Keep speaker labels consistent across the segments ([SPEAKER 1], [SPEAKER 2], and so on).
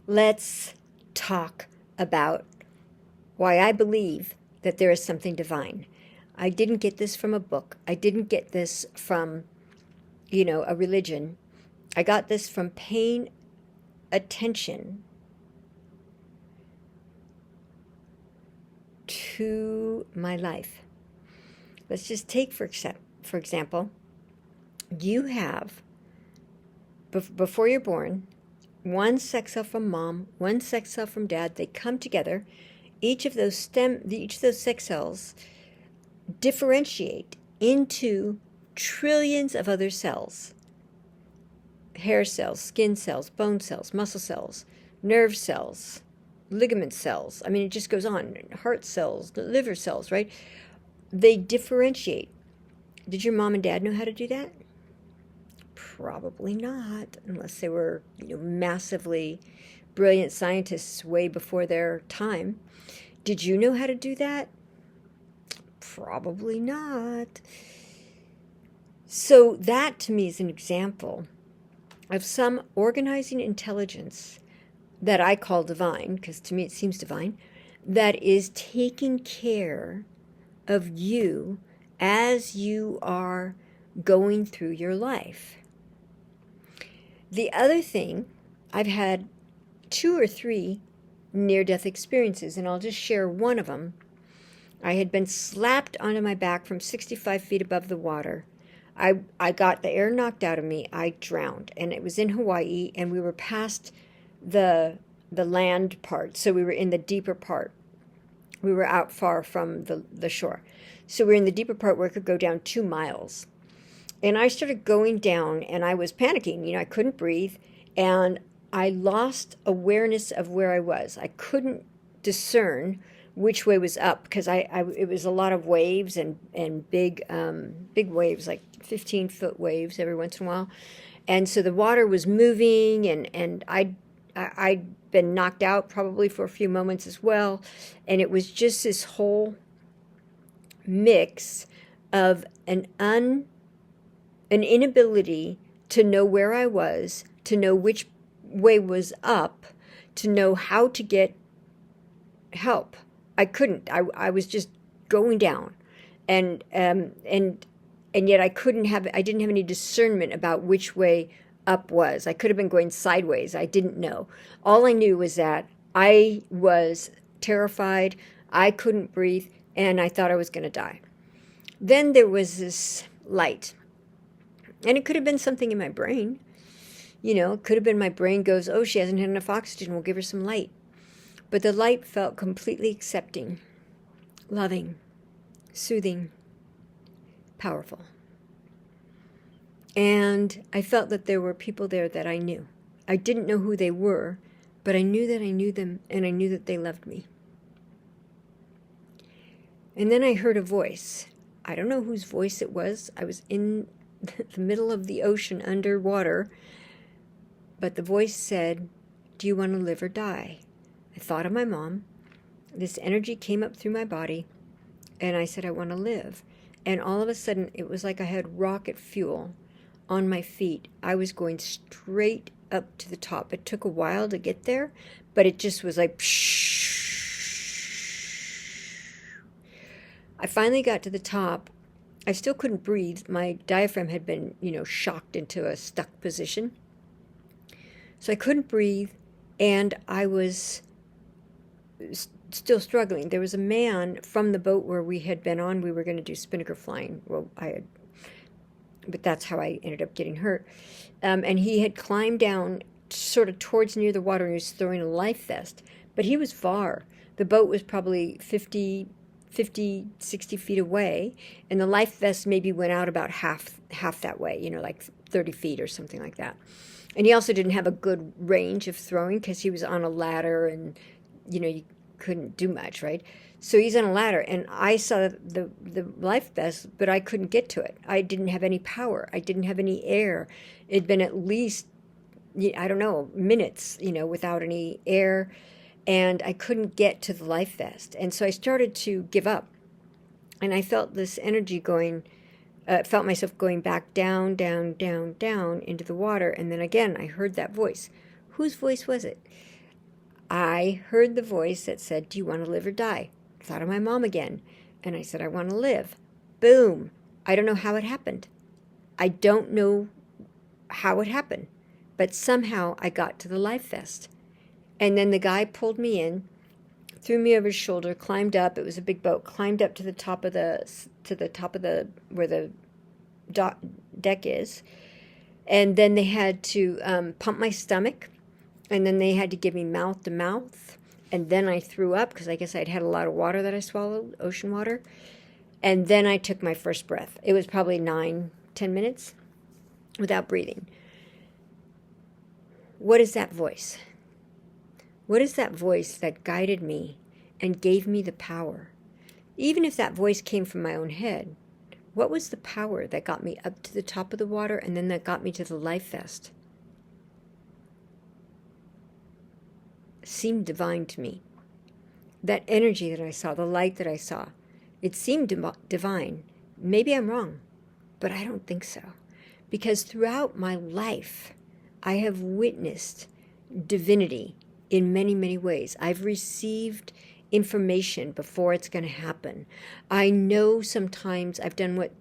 [SPEAKER 1] let's talk about why I believe that there is something divine. I didn't get this from a book. I didn't get this from, a religion. I got this from paying attention to my life. Let's just take, for example, you have, before you're born, one sex cell from mom, one sex cell from dad. They come together. Each of those sex cells differentiate into trillions of other cells. Hair cells, skin cells, bone cells, muscle cells, nerve cells, ligament cells. I mean, it just goes on. Heart cells, liver cells, right? They differentiate. Did your mom and dad know how to do that? Probably not, unless they were, massively brilliant scientists way before their time. Did you know how to do that? Probably not. So that, to me, is an example of some organizing intelligence that I call divine, because to me it seems divine, that is taking care of you as you are going through your life. The other thing, I've had 2 or 3 near-death experiences, and I'll just share one of them. I had been slapped onto my back from 65 feet above the water. I got the air knocked out of me. I drowned, and it was in Hawaii, and we were past the land part, so we were in the deeper part. We were out far from the shore. So we were in the deeper part where it could go down 2 miles. And I started going down, and I was panicking. I couldn't breathe, and I lost awareness of where I was. I couldn't discern which way was up, because it was a lot of waves and big waves, like 15-foot waves every once in a while. And so the water was moving, and I'd been knocked out probably for a few moments as well. And it was just this whole mix of an inability to know where I was, to know which way was up, to know how to get help. I couldn't. I was just going down, and yet I didn't have any discernment about which way up was. I could have been going sideways. I didn't know. All I knew was that I was terrified. I couldn't breathe, and I thought I was going to die. Then there was this light, and it could have been something in my brain. It could have been my brain goes, oh, she hasn't had enough oxygen. We'll give her some light. But the light felt completely accepting, loving, soothing, powerful. And I felt that there were people there that I knew. I didn't know who they were, but I knew that I knew them, and I knew that they loved me. And then I heard a voice. I don't know whose voice it was. I was in the middle of the ocean underwater, but the voice said, "Do you want to live or die?" I thought of my mom. This energy came up through my body, and I said, I want to live. And all of a sudden, it was like I had rocket fuel on my feet. I was going straight up to the top. It took a while to get there, but it just was like, I finally got to the top. I still couldn't breathe. My diaphragm had been, shocked into a stuck position. So I couldn't breathe, and I was still struggling. There was a man from the boat where we had been on. We were going to do spinnaker flying. Well, but that's how I ended up getting hurt. And he had climbed down sort of towards near the water, and he was throwing a life vest. But he was far. The boat was probably 50, 60 feet away, and the life vest maybe went out about half that way, like 30 feet or something like that. And he also didn't have a good range of throwing because he was on a ladder, and you couldn't do much, right? So he's on a ladder, and I saw the life vest, but I couldn't get to it. I didn't have any power. I didn't have any air. It'd been at least, minutes, without any air, and I couldn't get to the life vest. And so I started to give up, and I felt this energy felt myself going back down, down, down, down into the water, and then again I heard that voice. Whose voice was it? I heard the voice that said, do you want to live or die? Thought of my mom again. And I said, I want to live. Boom. I don't know how it happened. I don't know how it happened. But somehow I got to the life vest. And then the guy pulled me in, threw me over his shoulder, climbed up. It was a big boat. Climbed up to the top of the where the deck is. And then they had to pump my stomach. And then they had to give me mouth to mouth. And then I threw up because I guess I'd had a lot of water that I swallowed, ocean water. And then I took my first breath. It was probably 9-10 minutes without breathing. What is that voice? What is that voice that guided me and gave me the power? Even if that voice came from my own head, what was the power that got me up to the top of the water and then that got me to the life vest? Seemed divine to me. That energy that I saw, the light that I saw, it seemed divine. Maybe I'm wrong, but I don't think so. Because throughout my life, I have witnessed divinity in many, many ways. I've received information before it's going to happen. I know sometimes I've done what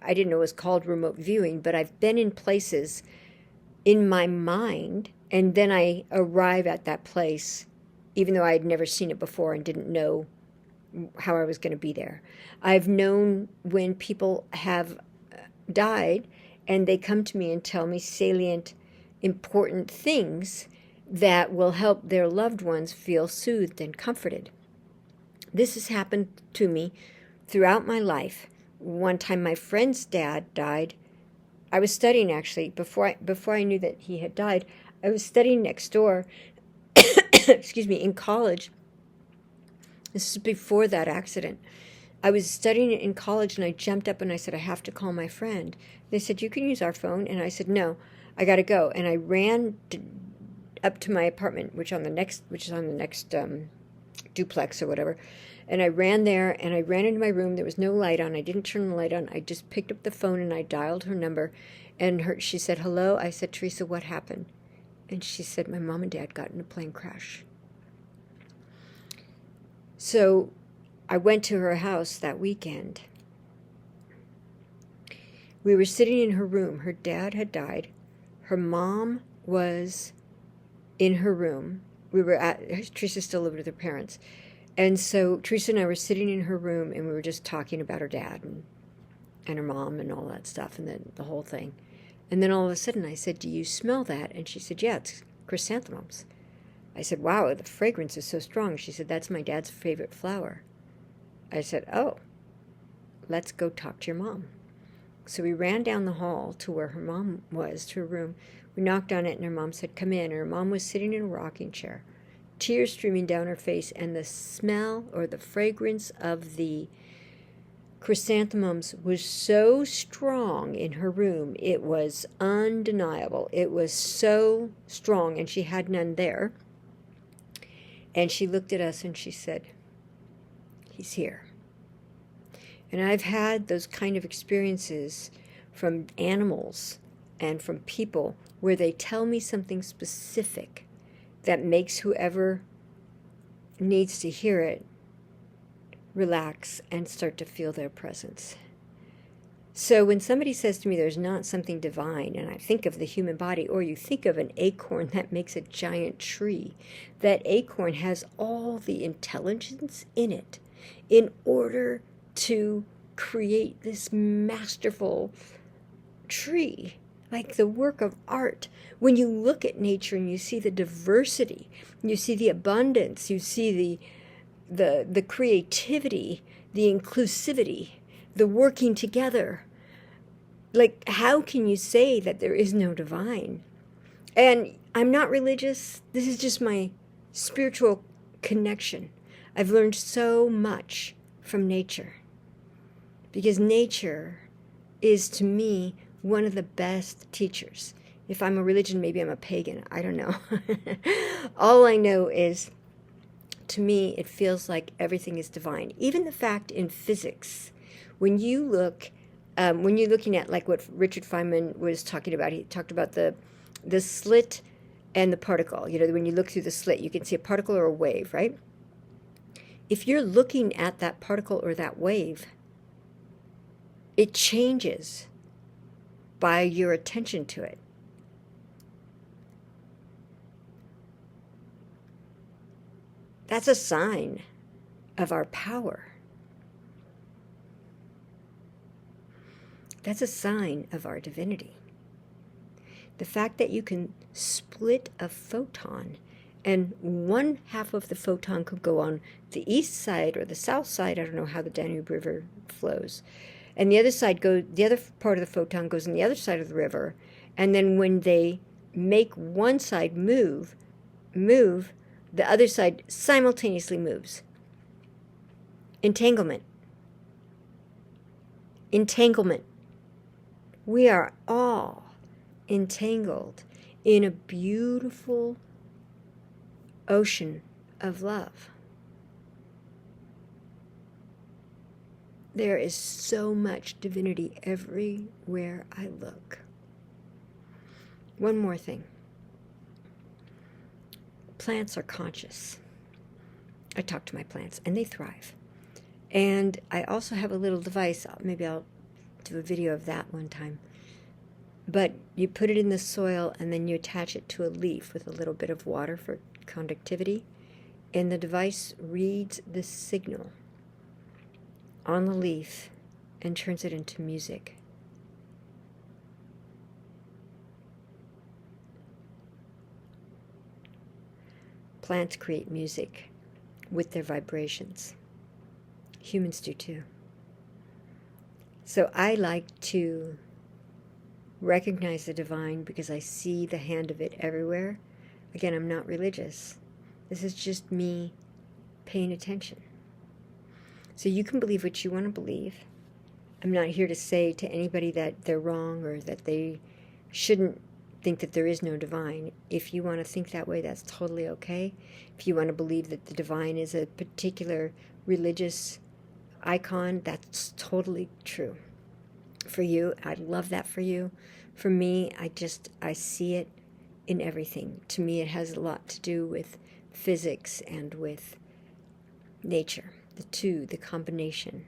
[SPEAKER 1] I didn't know was called remote viewing, but I've been in places in my mind, and then I arrive at that place, even though I had never seen it before and didn't know how I was going to be there. I've known when people have died, and they come to me and tell me salient, important things that will help their loved ones feel soothed and comforted. This has happened to me throughout my life. One time my friend's dad died. I was studying, actually, before I knew that he had died. I was studying next door, excuse me, in college. This is before that accident. I was studying in college, and I jumped up and I said, I have to call my friend. They said, you can use our phone. And I said, no, I got to go. And I ran up to my apartment, which is on the next duplex or whatever. And I ran there, and I ran into my room. There was no light on. I didn't turn the light on. I just picked up the phone, and I dialed her number. And she said, hello. I said, Teresa, what happened? And she said, my mom and dad got in a plane crash. So I went to her house that weekend. We were sitting in her room. Her dad had died. Her mom was in her room. Teresa still lived with her parents. And so Teresa and I were sitting in her room, and we were just talking about her dad and her mom and all that stuff, and then the whole thing. And then all of a sudden I said, do you smell that? And she said, yeah, it's chrysanthemums. I said, wow, the fragrance is so strong. She said, that's my dad's favorite flower. I said, oh, let's go talk to your mom. So we ran down the hall to where her mom was, to her room. We knocked on it, and her mom said, come in. And her mom was sitting in a rocking chair, tears streaming down her face, and the smell or the fragrance of the chrysanthemums was so strong in her room. It was undeniable. It was so strong, and she had none there. And she looked at us and she said, he's here. And I've had those kind of experiences from animals and from people where they tell me something specific that makes whoever needs to hear it relax and start to feel their presence. So when somebody says to me there's not something divine, and I think of the human body, or you think of an acorn that makes a giant tree, that acorn has all the intelligence in it in order to create this masterful tree, like the work of art. When you look at nature and you see the diversity, you see the abundance, you see the creativity, the inclusivity, the working together. Like, how can you say that there is no divine? And I'm not religious. This is just my spiritual connection. I've learned so much from nature, because nature is, to me, one of the best teachers. If I'm a religion, maybe I'm a pagan. I don't know. All I know is, to me, it feels like everything is divine. Even the fact in physics, when you're looking at like what Richard Feynman was talking about, he talked about the slit and the particle. You know, when you look through the slit, you can see a particle or a wave, right? If you're looking at that particle or that wave, it changes by your attention to it. That's a sign of our power. That's a sign of our divinity. The fact that you can split a photon, and one half of the photon could go on the east side or the south side. I don't know how the Danube River flows. And the other part of the photon goes on the other side of the river. And then when they make one side move, the other side simultaneously moves. Entanglement. We are all entangled in a beautiful ocean of love. There is so much divinity everywhere I look. One more thing. Plants are conscious. I talk to my plants, and they thrive. And I also have a little device. Maybe I'll do a video of that one time. But you put it in the soil, and then you attach it to a leaf with a little bit of water for conductivity. And the device reads the signal on the leaf and turns it into music. Plants create music with their vibrations. Humans do too. So I like to recognize the divine because I see the hand of it everywhere. Again, I'm not religious. This is just me paying attention. So you can believe what you want to believe. I'm not here to say to anybody that they're wrong or that they shouldn't think that there is no divine. If you want to think that way, that's totally okay. If you want to believe that the divine is a particular religious icon, that's totally true. For you, I love that for you. For me, I see it in everything. To me, it has a lot to do with physics and with nature. The two, the combination,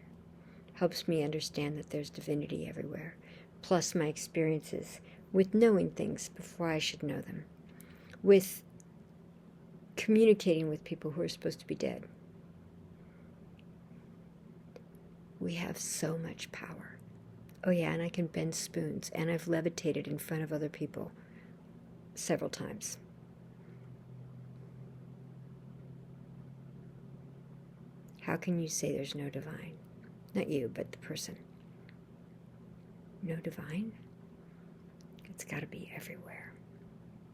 [SPEAKER 1] helps me understand that there's divinity everywhere. Plus my experiences with knowing things before I should know them. With communicating with people who are supposed to be dead. We have so much power. Oh yeah, and I can bend spoons, and I've levitated in front of other people several times. How can you say there's no divine? Not you, but the person. No divine? It's got to be everywhere.